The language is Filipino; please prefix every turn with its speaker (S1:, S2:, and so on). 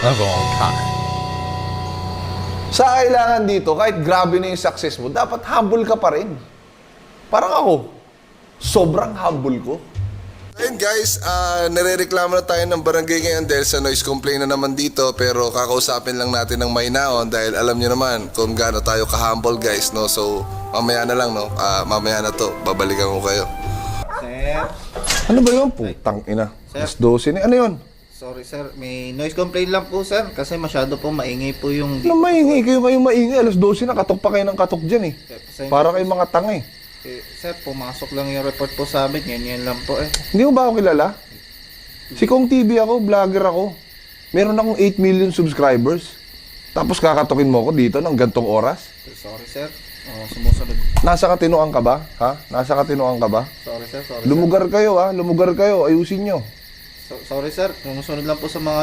S1: a long time. Sa kailangan dito, kahit grabe na yung success mo, dapat humble ka pa rin. Parang ako, sobrang humble ko.
S2: Ayun guys, nare-reklamo na tayo ng barangay ngayon dahil sa noise complaint na naman dito, pero kakausapin lang natin ng Mainaon dahil alam nyo naman kung gaano tayo ka-humble guys, no? So mamaya na lang, no? Mamaya na to, babalikan ko kayo.
S3: Sir,
S1: Ano ba yun? Putang ina. Mas 12 na. Ano yun?
S3: sorry sir, may noise complaint lang po sir kasi masyado po maingay po yung
S1: Ano maingay? Kayong maingay. Alas 12 na. Katok pa kayo ng katok dyan eh. Para kayong mga tanga eh.
S3: Sir, pumasok lang yung report po sa amin, yan lang po eh.
S1: Hindi mo ba ako kilala? Si Kong TV ako, vlogger ako. Meron akong 8 million subscribers. Tapos kakatokin mo ako dito ng gantong oras?
S3: Sorry sir, sumusunod.
S1: Nasa katinoan ka ba? Ha? Nasa katinoan ka ba?
S3: Sorry sir,
S1: Lumugar kayo ha, lumugar kayo. Ayusin nyo.
S3: sorry sir, sumusunod lang po sa mga